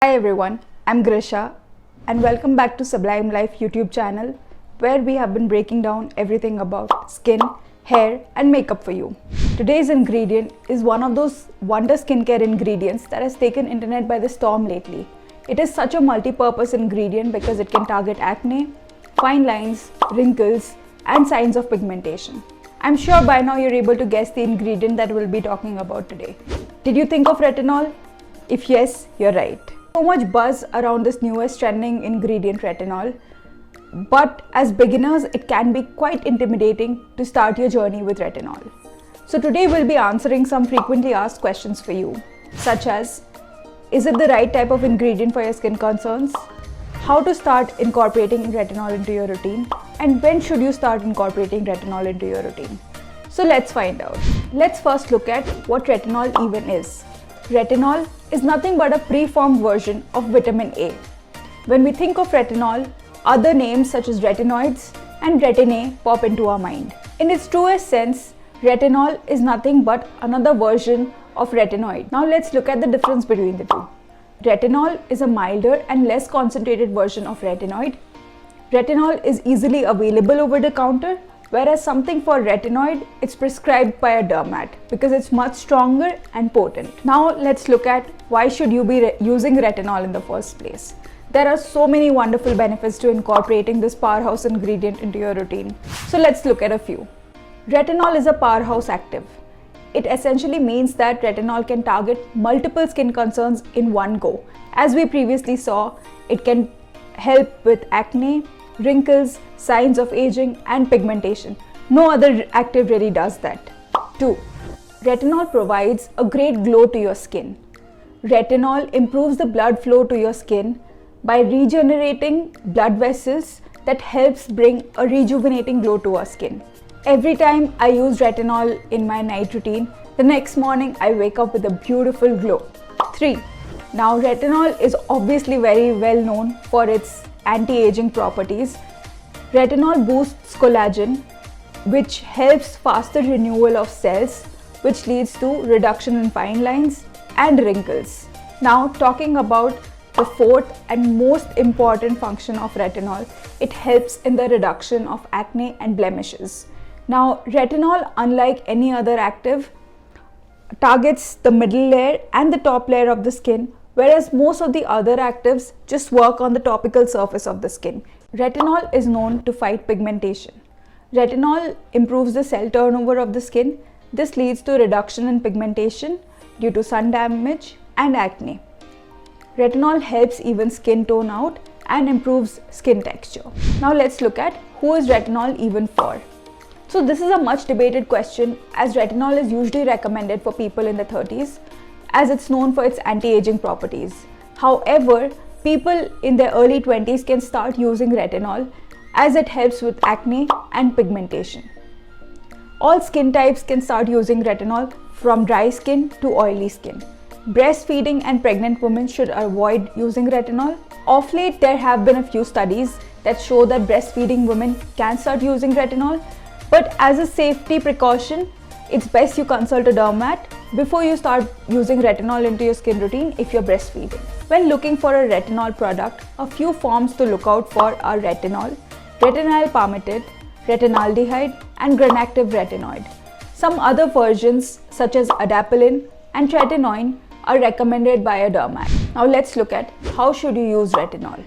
Hi everyone, I'm 𝗥𝗲𝘁𝗶 and welcome back to Sublime Life YouTube channel, where we have been breaking down everything about skin, hair and makeup for you. Today's ingredient is one of those wonder skincare ingredients that has taken internet by the storm lately. It is such a multi-purpose ingredient because it can target acne, fine lines, wrinkles and signs of pigmentation. I'm sure by now you're able to guess the ingredient that we'll be talking about today. Did you think of retinol? If yes, you're right. So much buzz around this newest trending ingredient retinol, but as beginners it can be quite intimidating to start your journey with retinol. So today we'll be answering some frequently asked questions for you, such as, is it the right type of ingredient for your skin concerns? How to start incorporating retinol into your routine, and when should you start incorporating retinol into your routine? So let's find out. Let's first look at what retinol even is. Retinol is nothing but a preformed version of vitamin A. When we think of retinol, other names such as retinoids and retin A pop into our mind. In its truest sense, retinol is nothing but another version of retinoid. Now let's look at the difference between the two. Retinol is a milder and less concentrated version of retinoid. Retinol is easily available over the counter, whereas something for retinoid, it's prescribed by a dermat because it's much stronger and potent. Now let's look at why should you be using retinol in the first place. There are so many wonderful benefits to incorporating this powerhouse ingredient into your routine. So let's look at a few. Retinol is a powerhouse active. It essentially means that retinol can target multiple skin concerns in one go. As we previously saw, it can help with acne, wrinkles, signs of aging and pigmentation. No other active really does that. 2. Retinol provides a great glow to your skin. Retinol improves the blood flow to your skin by regenerating blood vessels that helps bring a rejuvenating glow to our skin. Every time I use retinol in my night routine, the next morning I wake up with a beautiful glow. 3. Now retinol is obviously very well known for its anti-aging properties. Retinol boosts collagen, which helps faster renewal of cells, which leads to reduction in fine lines and wrinkles. Now talking about the fourth and most important function of retinol, it helps in the reduction of acne and blemishes. Now retinol, unlike any other active, targets the middle layer and the top layer of the skin, whereas most of the other actives just work on the topical surface of the skin. Retinol is known to fight pigmentation. Retinol improves the cell turnover of the skin. This leads to reduction in pigmentation due to sun damage and acne. Retinol helps even skin tone out and improves skin texture. Now let's look at who is retinol even for. So this is a much debated question, as retinol is usually recommended for people in the 30s, as it's known for its anti-aging properties. However, people in their early 20s can start using retinol as it helps with acne and pigmentation. All skin types can start using retinol, from dry skin to oily skin. Breastfeeding and pregnant women should avoid using retinol. Of late, there have been a few studies that show that breastfeeding women can start using retinol, but as a safety precaution, it's best you consult a dermat before you start using retinol into your skin routine if you're breastfeeding. When looking for a retinol product, a few forms to look out for are retinol, retinol palmitate, retinaldehyde and granactive retinoid. Some other versions such as adapalene and tretinoin are recommended by a dermat. Now let's look at how should you use retinol.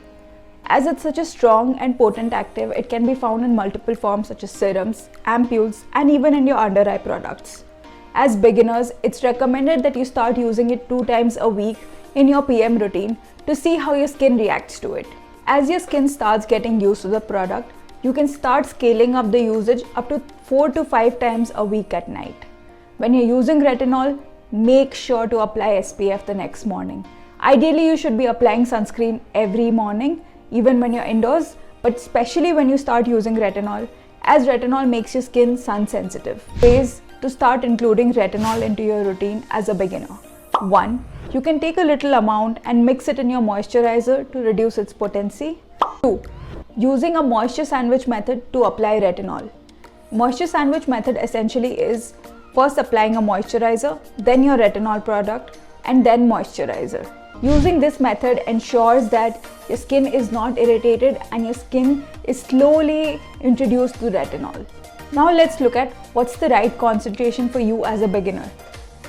As it's such a strong and potent active, it can be found in multiple forms such as serums, ampules and even in your under eye products. As beginners, it's recommended that you start using it 2 times a week in your PM routine to see how your skin reacts to it. As your skin starts getting used to the product, you can start scaling up the usage up to 4 to 5 times a week at night. When you're using retinol, make sure to apply SPF the next morning. Ideally, you should be applying sunscreen every morning, even when you're indoors, but especially when you start using retinol, as retinol makes your skin sun sensitive. Ways to start including retinol into your routine as a beginner. 1. You can take a little amount and mix it in your moisturizer to reduce its potency. 2. Using a moisture sandwich method to apply retinol. Moisture sandwich method essentially is first applying a moisturizer, then your retinol product and then moisturizer. Using this method ensures that your skin is not irritated and your skin is slowly introduced to retinol. Now let's look at what's the right concentration for you as a beginner.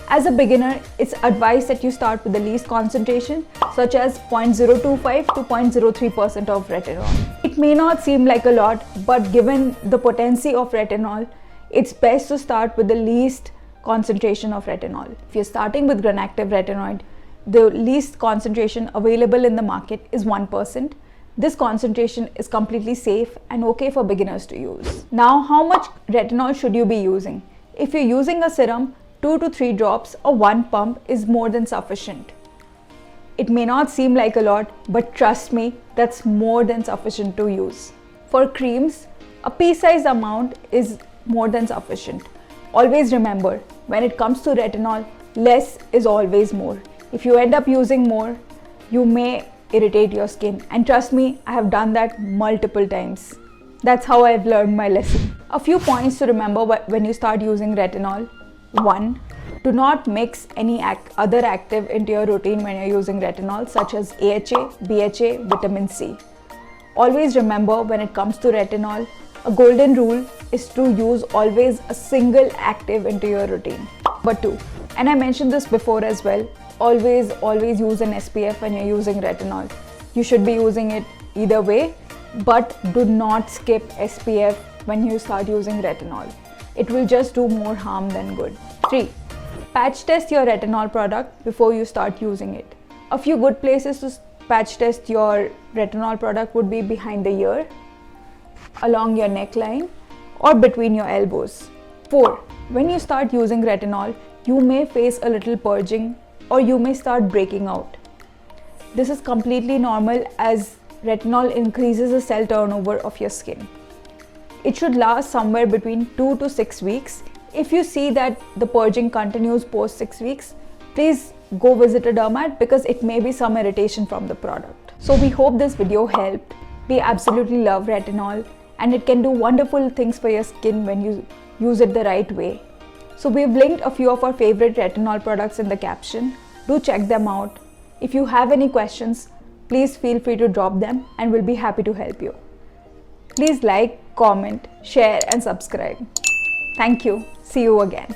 As a beginner, it's advised that you start with the least concentration, such as 0.025 to 0.03% of retinol. It may not seem like a lot, but given the potency of retinol, it's best to start with the least concentration of retinol. If you're starting with 𝗥𝗲𝗰𝗁 retinoid, the least concentration available in the market is 1%. This concentration is completely safe and okay for beginners to use. Now, how much retinol should you be using? If you're using a serum, 2 to 3 drops or 1 pump is more than sufficient. It may not seem like a lot, but trust me, that's more than sufficient to use. For creams, a pea-sized amount is more than sufficient. Always remember, when it comes to retinol, less is always more. If you end up using more, you may irritate your skin, and trust me, I have done that multiple times. That's how I've learned my lesson. A few points to remember when you start using retinol. 1. Do not mix any other active into your routine when you're using retinol, such as AHA, BHA, vitamin C. Always remember, when it comes to retinol, a golden rule is to use always a single active into your routine. But 2, and I mentioned this before as well, always use an SPF when you're using retinol. You should be using it either way, but do not skip SPF when you start using retinol. It will just do more harm than good. 3. Patch test your retinol product before you start using it. A few good places to patch test your retinol product would be behind the ear, along your neckline, or between your elbows. 4. When you start using retinol, you may face a little purging or you may start breaking out. This is completely normal as retinol increases the cell turnover of your skin. It should last somewhere between 2 to 6 weeks. If you see that the purging continues post 6 weeks, please go visit a dermat because it may be some irritation from the product. So we hope this video helped. We absolutely love retinol and it can do wonderful things for your skin when you use it the right way. So we've linked a few of our favorite retinol products in the caption. Do check them out. If you have any questions, please feel free to drop them and we'll be happy to help you. Please like, comment, share and subscribe. Thank you. See you again.